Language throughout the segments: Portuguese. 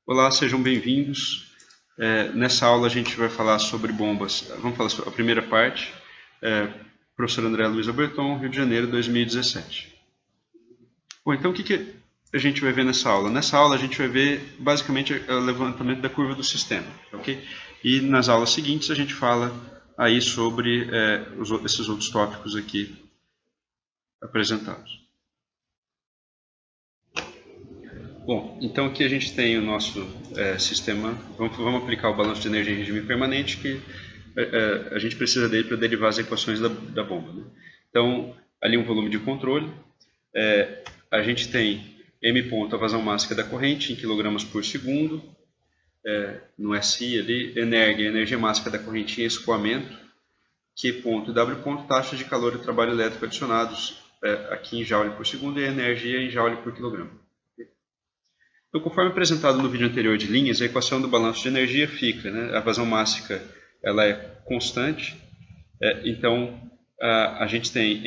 Olá, sejam bem-vindos. Nessa aula a gente vai falar sobre bombas. Vamos falar sobre a primeira parte. Professor André Luiz Alberton, Rio de Janeiro, 2017. Bom, então o que a gente vai ver nessa aula? Nessa aula a gente vai ver basicamente o levantamento da curva do sistema, ok? E nas aulas seguintes a gente fala aí sobre esses outros tópicos aqui apresentados. Bom, então aqui a gente tem o nosso sistema, vamos aplicar o balanço de energia em regime permanente, que a gente precisa dele para derivar as equações da bomba, né? Então, ali um volume de controle, a gente tem M ponto a vazão máxima da corrente em quilogramas por segundo, no SI ali, energia máxima da corrente em escoamento, Q ponto e W ponto, taxa de calor e trabalho elétrico adicionados aqui em joule por segundo e a energia em joule por quilograma. Então, conforme apresentado no vídeo anterior de linhas, a equação do balanço de energia fica, né? A vazão máxima ela é constante, então a gente tem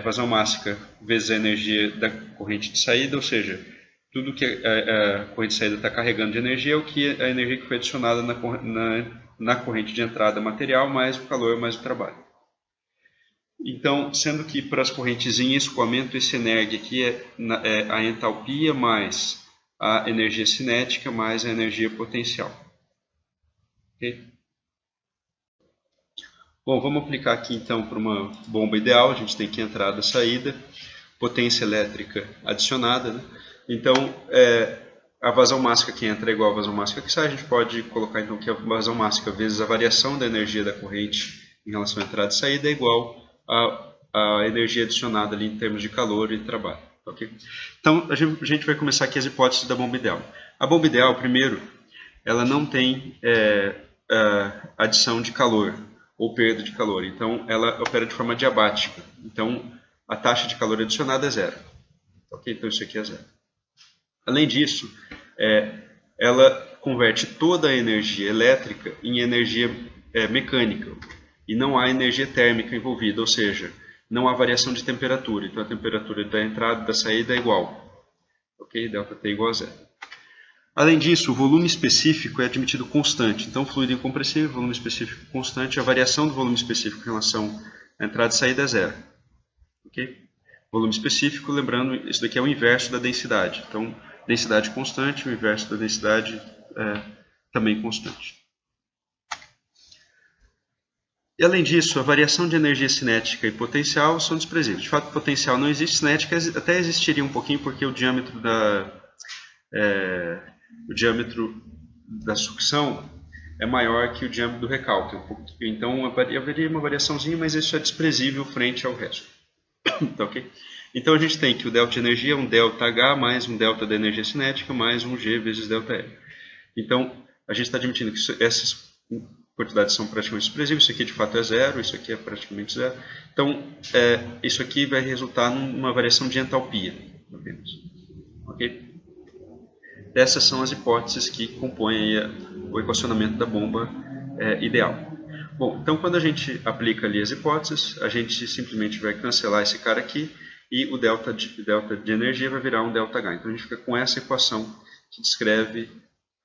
vazão máxima vezes a energia da corrente de saída, ou seja, tudo que a corrente de saída está carregando de energia é o que a energia que foi adicionada na corrente de entrada material, mais o calor, mais o trabalho. Então, sendo que para as correntes em escoamento, esse energ aqui é a entalpia mais a energia cinética mais a energia potencial. Okay? Bom, vamos aplicar aqui então para uma bomba ideal. A gente tem aqui entrada, saída, potência elétrica adicionada, né? Então, a vazão máxima que entra é igual à vazão máxima que sai. A gente pode colocar então que a vazão máxima vezes a variação da energia da corrente em relação à entrada e saída é igual à energia adicionada ali em termos de calor e trabalho. Okay? Então, a gente vai começar aqui as hipóteses da bomba ideal. A bomba ideal, primeiro, ela não tem adição de calor ou perda de calor. Então, ela opera de forma diabática. Então, a taxa de calor adicionada é zero. Okay? Então, isso aqui é zero. Além disso, ela converte toda a energia elétrica em energia mecânica. E não há energia térmica envolvida, ou seja, não há variação de temperatura, então a temperatura da entrada e da saída é igual. Ok? Delta T igual a zero. Além disso, o volume específico é admitido constante. Então, fluido incompressível, volume específico constante, a variação do volume específico em relação à entrada e saída é zero. Ok? Volume específico, lembrando, isso daqui é o inverso da densidade. Então, densidade constante, o inverso da densidade é também constante. E além disso, a variação de energia cinética e potencial são desprezíveis. De fato, potencial não existe, cinética até existiria um pouquinho, porque o diâmetro da sucção é maior que o diâmetro do recalque. Então, haveria uma variaçãozinha, mas isso é desprezível frente ao resto. Tá, okay? Então, a gente tem que o delta de energia é um delta H mais um delta da energia cinética mais um G vezes delta L. Então, a gente está admitindo que essas quantidades são praticamente desprezíveis, isso aqui de fato é zero, isso aqui é praticamente zero. Então, isso aqui vai resultar numa variação de entalpia, apenas. Ok? Essas são as hipóteses que compõem o equacionamento da bomba ideal. Bom, então quando a gente aplica ali as hipóteses, a gente simplesmente vai cancelar esse cara aqui e o delta de energia vai virar um delta H. Então a gente fica com essa equação que descreve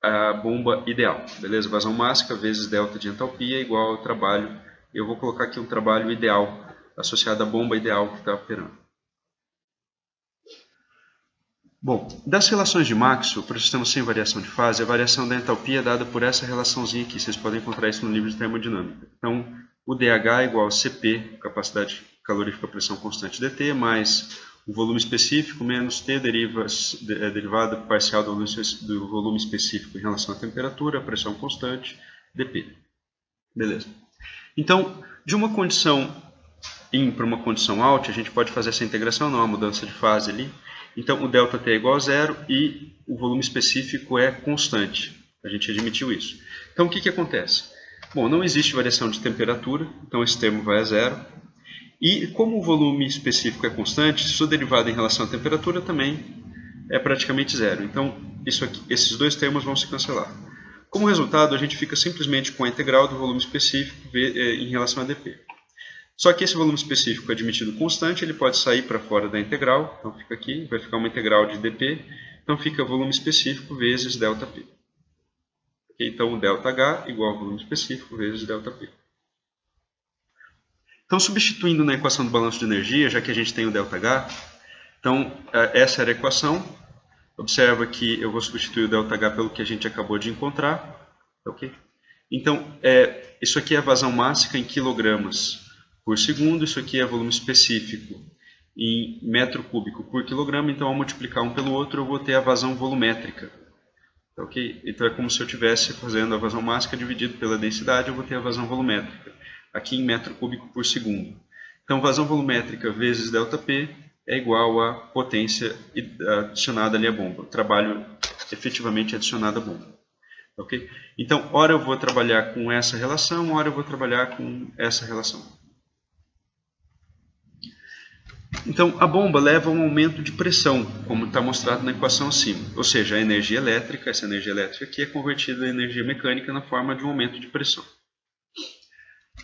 a bomba ideal, beleza? Vazão máxima vezes delta de entalpia igual ao trabalho. Eu vou colocar aqui um trabalho ideal associado à bomba ideal que está operando. Bom, das relações de Maxwell para o sistema sem variação de fase, a variação da entalpia é dada por essa relaçãozinha aqui. Vocês podem encontrar isso no livro de termodinâmica. Então, o DH é igual a CP, capacidade calorífica pressão constante dt, mais o volume específico menos T derivada parcial do volume específico em relação à temperatura, a pressão constante, dP. Beleza. Então, de uma condição in para uma condição out, a gente pode fazer essa integração, não há mudança de fase ali. Então, o delta T é igual a zero e o volume específico é constante. A gente admitiu isso. Então, o que acontece? Bom, não existe variação de temperatura, então esse termo vai a zero. E como o volume específico é constante, sua derivada em relação à temperatura também é praticamente zero. Então, esses dois termos vão se cancelar. Como resultado, a gente fica simplesmente com a integral do volume específico em relação a dP. Só que esse volume específico é admitido constante, ele pode sair para fora da integral, então fica aqui, vai ficar uma integral de dP, então fica volume específico vezes ΔP. Okay? Então, ΔH igual ao volume específico vezes ΔP. Então, substituindo na equação do balanço de energia, já que a gente tem o ΔH, então, essa era a equação. Observa que eu vou substituir o ΔH pelo que a gente acabou de encontrar. Okay? Então, isso aqui é a vazão mássica em quilogramas por segundo, isso aqui é volume específico em metro cúbico por quilograma, então ao multiplicar um pelo outro eu vou ter a vazão volumétrica. Okay? Então é como se eu estivesse fazendo a vazão mássica dividido pela densidade, eu vou ter a vazão volumétrica, aqui em metro cúbico por segundo. Então vazão volumétrica vezes ΔP é igual a potência adicionada ali à bomba, o trabalho efetivamente adicionado à bomba. Okay? Então, ora eu vou trabalhar com essa relação, ora eu vou trabalhar com essa relação. Então, a bomba leva a um aumento de pressão, como está mostrado na equação acima. Ou seja, a energia elétrica, essa energia elétrica aqui é convertida em energia mecânica na forma de um aumento de pressão.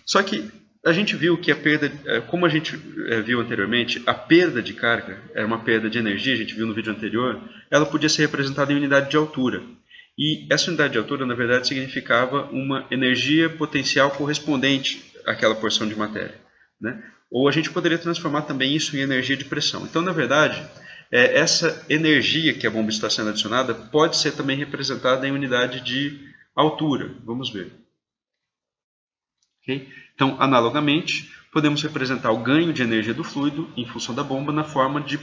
Só que a gente viu que a perda, como a gente viu anteriormente, a perda de carga era uma perda de energia, a gente viu no vídeo anterior, ela podia ser representada em unidade de altura. E essa unidade de altura, na verdade, significava uma energia potencial correspondente àquela porção de matéria, né? Ou a gente poderia transformar também isso em energia de pressão. Então, na verdade, essa energia que a bomba está sendo adicionada pode ser também representada em unidade de altura. Vamos ver. Okay? Então, analogamente, podemos representar o ganho de energia do fluido em função da bomba na forma de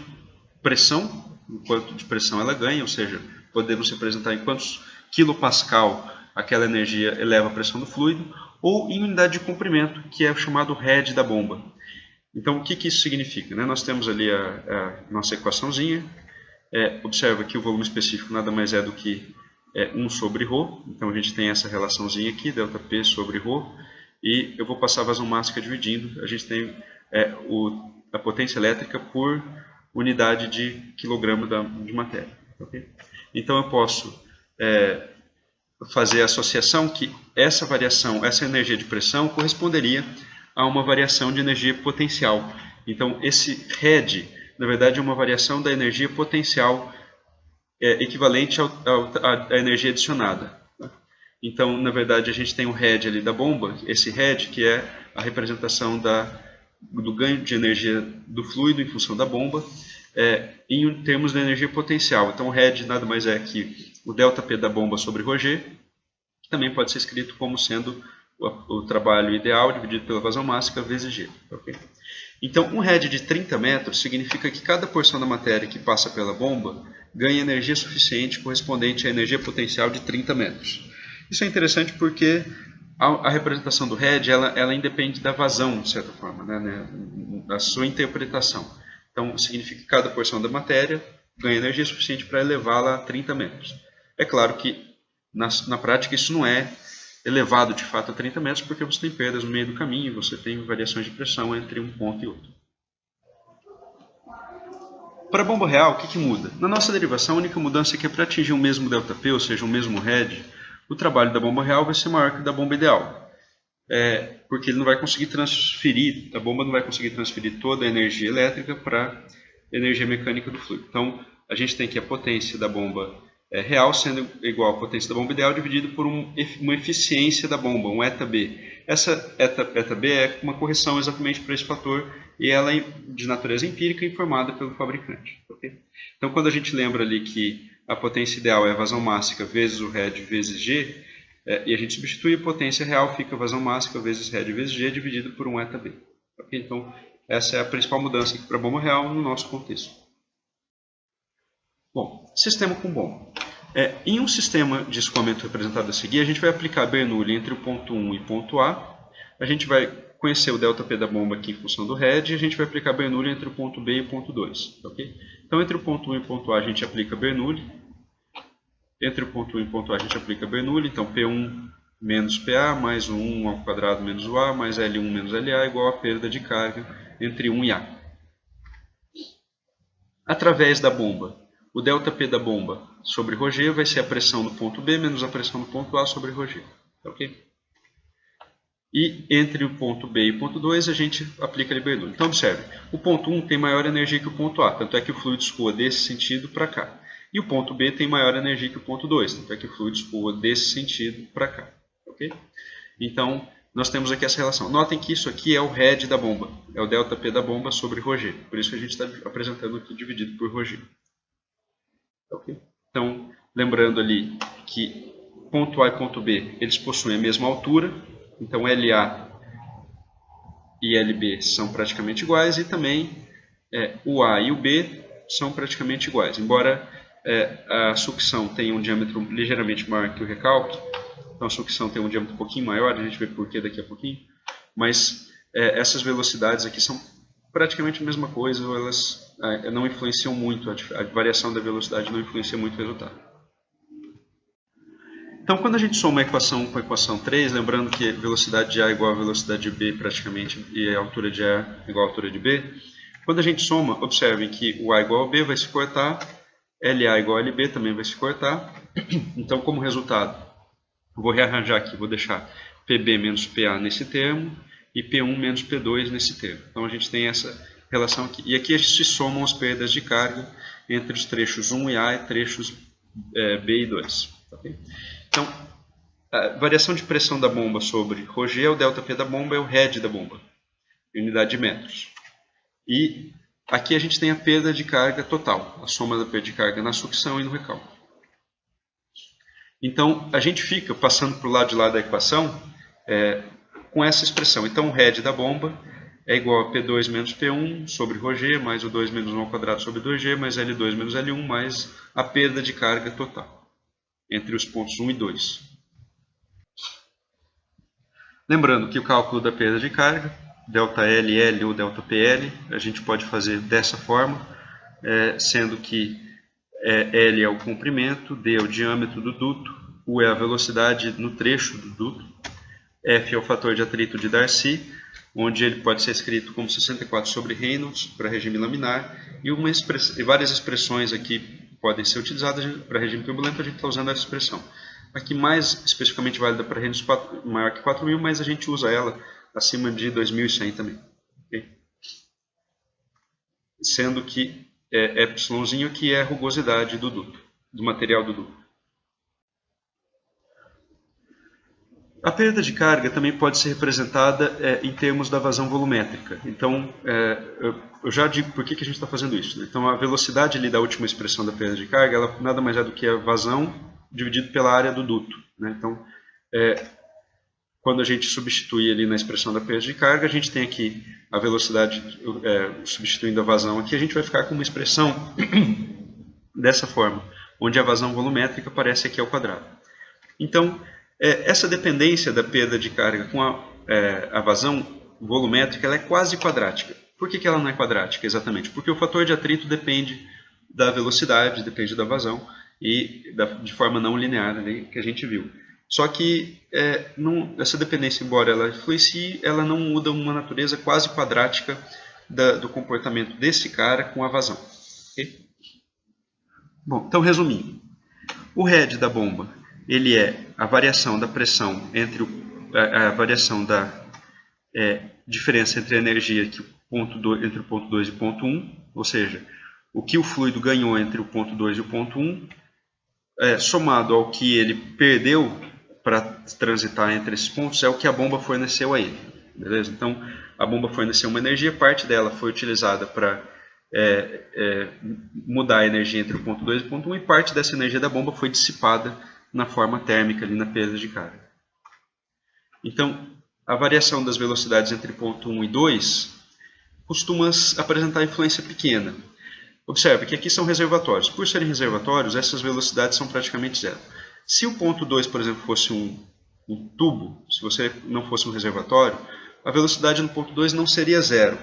pressão, o quanto de pressão ela ganha, ou seja, podemos representar em quantos quilopascal aquela energia eleva a pressão do fluido, ou em unidade de comprimento, que é o chamado head da bomba. Então, o que isso significa? Né? Nós temos ali a nossa equaçãozinha. Observa que o volume específico nada mais é do que 1 sobre ρ. Então, a gente tem essa relaçãozinha aqui, ΔP sobre ρ. E eu vou passar a vazão mássica dividindo. A gente tem a potência elétrica por unidade de quilograma de matéria. Okay? Então, eu posso fazer a associação que essa variação, essa energia de pressão, corresponderia a uma variação de energia potencial. Então, esse head, na verdade, é uma variação da energia potencial equivalente à energia adicionada. Tá? Então, na verdade, a gente tem o head ali da bomba, esse head que é a representação do ganho de energia do fluido em função da bomba, em termos de energia potencial. Então, o head nada mais é que o ΔP da bomba sobre ρg, que também pode ser escrito como sendo o trabalho ideal dividido pela vazão mássica vezes G. Okay? Então, um head de 30 metros significa que cada porção da matéria que passa pela bomba ganha energia suficiente correspondente à energia potencial de 30 metros. Isso é interessante porque a representação do head ela independe da vazão, de certa forma, né, da sua interpretação. Então, significa que cada porção da matéria ganha energia suficiente para elevá-la a 30 metros. É claro que, na prática, isso não é elevado de fato a 30 metros, porque você tem perdas no meio do caminho, você tem variações de pressão entre um ponto e outro. Para a bomba real, o que muda? Na nossa derivação, a única mudança é que para atingir o mesmo ΔP, ou seja, o mesmo head, o trabalho da bomba real vai ser maior que o da bomba ideal. Porque ele não vai conseguir transferir, a bomba não vai conseguir transferir toda a energia elétrica para a energia mecânica do fluido. Então, a gente tem aqui a potência da bomba real sendo igual à potência da bomba ideal dividido por uma eficiência da bomba, um ΔB. Essa ΔB é uma correção exatamente para esse fator e ela é de natureza empírica informada pelo fabricante. Okay? Então, quando a gente lembra ali que a potência ideal é a vazão mássica vezes o head vezes G, e a gente substitui a potência real, fica a vazão mássica vezes head vezes G dividido por um ΔB. Okay? Então, essa é a principal mudança aqui para a bomba real no nosso contexto. Bom, sistema com bomba. Em um sistema de escoamento representado a seguir, a gente vai aplicar a Bernoulli entre o ponto 1 e o ponto A. A gente vai conhecer o ΔP da bomba aqui em função do head e a gente vai aplicar a Bernoulli entre o ponto B e o ponto 2. Okay? Então, entre o ponto 1 e o ponto A, a gente aplica a Bernoulli. Entre o ponto 1 e o ponto A, a gente aplica a Bernoulli. Então, P1 menos PA mais o 1 ao quadrado menos o A mais L1 menos LA igual a perda de carga entre 1 e A. Através da bomba, o ΔP da bomba sobre ρg vai ser a pressão no ponto B menos a pressão no ponto A sobre ρg. Okay? E entre o ponto B e o ponto 2 a gente aplica a Bernoulli. Então observe, o ponto 1 tem maior energia que o ponto A, tanto é que o fluido escoa desse sentido para cá. E o ponto B tem maior energia que o ponto 2, tanto é que o fluido escoa desse sentido para cá. Okay? Então, nós temos aqui essa relação. Notem que isso aqui é o head da bomba, é o ΔP da bomba sobre ρg. Por isso que a gente está apresentando aqui dividido por ρg. Okay? Então, lembrando ali que ponto A e ponto B, eles possuem a mesma altura. Então, LA e LB são praticamente iguais e também o A e o B são praticamente iguais. Embora a sucção tenha um diâmetro ligeiramente maior que o recalque, então a sucção tem um diâmetro um pouquinho maior, a gente vê por que daqui a pouquinho, mas essas velocidades aqui são praticamente a mesma coisa, elas não influenciam muito, a variação da velocidade não influencia muito o resultado. Então, quando a gente soma a equação com a equação 3, lembrando que a velocidade de A é igual a velocidade de B praticamente, e a altura de A é igual à altura de B, quando a gente soma, observem que o A igual a B vai se cortar, LA igual a LB também vai se cortar. Então, como resultado, eu vou rearranjar aqui, vou deixar PB menos PA nesse termo e P1 menos P2 nesse termo. Então, a gente tem essa relação aqui. E aqui a gente se somam as perdas de carga entre os trechos 1 e A e trechos B e 2. Okay? Então, a variação de pressão da bomba sobre ρg é o ΔP da bomba, é o head da bomba, em unidade de metros. E aqui a gente tem a perda de carga total, a soma da perda de carga na sucção e no recalque. Então, a gente fica passando para o lado de lá da equação com essa expressão. Então, o head da bomba é igual a P2 menos P1 sobre ρg, mais o 2 menos 1 ao quadrado sobre 2g, mais L2 menos L1, mais a perda de carga total entre os pontos 1 e 2. Lembrando que o cálculo da perda de carga, ΔLL ou ΔPL, a gente pode fazer dessa forma, sendo que L é o comprimento, D é o diâmetro do duto, U é a velocidade no trecho do duto, F é o fator de atrito de Darcy, onde ele pode ser escrito como 64 sobre Reynolds para regime laminar, e várias expressões aqui podem ser utilizadas para regime turbulento, a gente está usando essa expressão. Aqui mais especificamente válida para Reynolds maior que 4.000, mas a gente usa ela acima de 2.100 também. Okay? Sendo que Epsilonzinho que é a rugosidade do duto, do material do duto. A perda de carga também pode ser representada em termos da vazão volumétrica. Então, eu já digo por que a gente está fazendo isso. Né? Então, a velocidade ali da última expressão da perda de carga, ela nada mais é do que a vazão dividido pela área do duto. Né? Então, quando a gente substitui ali na expressão da perda de carga, a gente tem aqui a velocidade substituindo a vazão aqui, a gente vai ficar com uma expressão dessa forma, onde a vazão volumétrica aparece aqui ao quadrado. Então, essa dependência da perda de carga com a vazão volumétrica, ela é quase quadrática. Por que ela não é quadrática exatamente? Porque o fator de atrito depende da velocidade, depende da vazão, e de forma não linear ali, que a gente viu. Só que essa dependência, embora ela influencie, ela não muda uma natureza quase quadrática do comportamento desse cara com a vazão. Okay? Bom, então resumindo, o head da bomba, ele é a variação da pressão entre a variação da diferença entre a energia entre o ponto 2 e o ponto 1, ou seja, o que o fluido ganhou entre o ponto 2 e o ponto 1, somado ao que ele perdeu para transitar entre esses pontos, é o que a bomba forneceu a ele. Beleza? Então, a bomba forneceu uma energia, parte dela foi utilizada para mudar a energia entre o ponto 2 e o ponto 1, e parte dessa energia da bomba foi dissipada na forma térmica, ali na perda de carga. Então, a variação das velocidades entre ponto 1 e 2 costuma apresentar influência pequena. Observe que aqui são reservatórios. Por serem reservatórios, essas velocidades são praticamente zero. Se o ponto 2, por exemplo, fosse um tubo, se você não fosse um reservatório, a velocidade no ponto 2 não seria zero.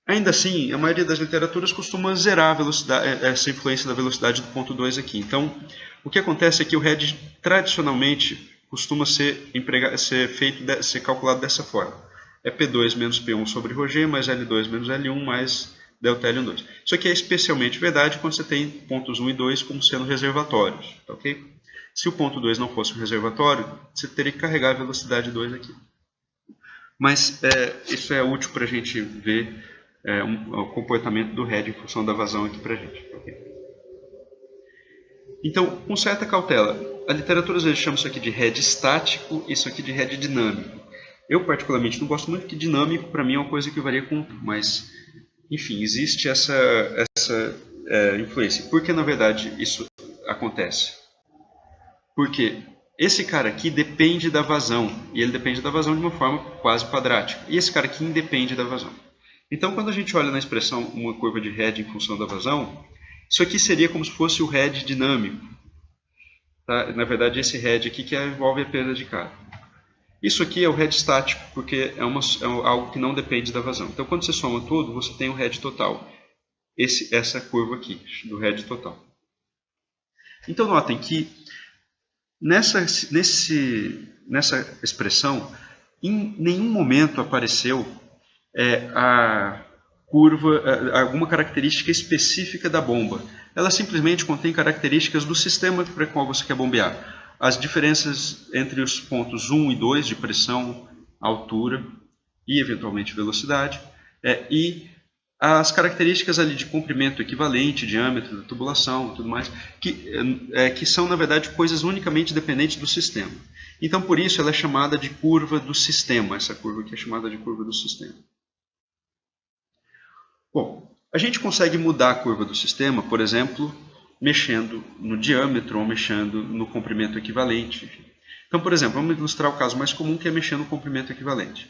Ainda assim, a maioria das literaturas costuma zerar a velocidade, essa influência da velocidade do ponto 2 aqui. Então, o que acontece é que o head, tradicionalmente, costuma ser calculado dessa forma. É P2 menos P1 sobre ρg, mais L2 menos L1, mais ΔL12. Isso aqui é especialmente verdade quando você tem pontos 1 e 2 como sendo reservatórios. Okay? Se o ponto 2 não fosse um reservatório, você teria que carregar a velocidade 2 aqui. Mas isso é útil para a gente ver o comportamento do head em função da vazão aqui para a gente. Okay? Então, com certa cautela, a literatura às vezes chama isso aqui de head estático, isso aqui de head dinâmico. Eu particularmente não gosto muito, porque dinâmico para mim é uma coisa que varia com, mas enfim, existe essa influência. Por que na verdade isso acontece? Porque esse cara aqui depende da vazão, e ele depende da vazão de uma forma quase quadrática. E esse cara aqui independe da vazão. Então, quando a gente olha na expressão uma curva de head em função da vazão, isso aqui seria como se fosse o head dinâmico. Tá? Na verdade, esse head aqui que envolve a perda de carga. Isso aqui é o head estático, porque é algo que não depende da vazão. Então, quando você soma tudo, você tem o head total. Essa curva aqui, do head total. Então, notem que nessa expressão, em nenhum momento apareceu a curva, alguma característica específica da bomba. Ela simplesmente contém características do sistema para o qual você quer bombear. As diferenças entre os pontos 1 e 2 de pressão, altura e eventualmente velocidade, e as características ali de comprimento equivalente, diâmetro da tubulação, tudo mais, que são na verdade coisas unicamente dependentes do sistema. Então por isso ela é chamada de curva do sistema, essa curva aqui é chamada de curva do sistema. Bom, a gente consegue mudar a curva do sistema, por exemplo, mexendo no diâmetro ou mexendo no comprimento equivalente. Então, por exemplo, vamos ilustrar o caso mais comum, que é mexer no comprimento equivalente.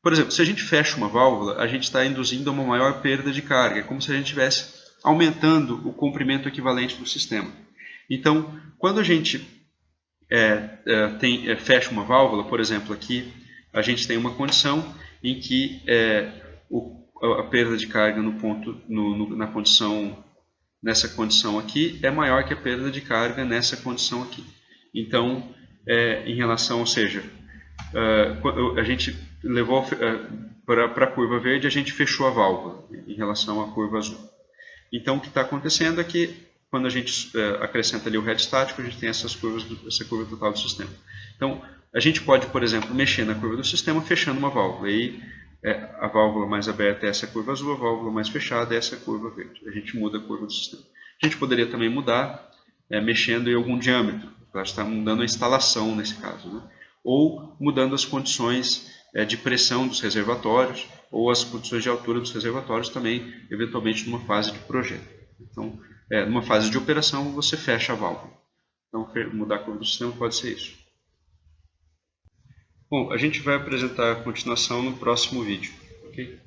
Por exemplo, se a gente fecha uma válvula, a gente está induzindo a uma maior perda de carga. É como se a gente estivesse aumentando o comprimento equivalente do sistema. Então, quando a gente fecha uma válvula, por exemplo, aqui a gente tem uma condição em que a perda de carga nessa condição aqui é maior que a perda de carga nessa condição aqui. Então, em relação, ou seja, a gente levou para a curva verde, a gente fechou a válvula em relação à curva azul. Então, o que está acontecendo é que quando a gente acrescenta ali o head estático, a gente tem essa curva total do sistema. Então, a gente pode, por exemplo, mexer na curva do sistema fechando uma válvula. Aí, a válvula mais aberta é essa curva azul, a válvula mais fechada é essa curva verde. A gente muda a curva do sistema. A gente poderia também mudar mexendo em algum diâmetro. A gente está mudando a instalação nesse caso, né? Ou mudando as condições de pressão dos reservatórios ou as condições de altura dos reservatórios também, eventualmente numa fase de projeto. Então, numa fase de operação, você fecha a válvula. Então, mudar a curva do sistema pode ser isso. Bom, a gente vai apresentar a continuação no próximo vídeo. Okay?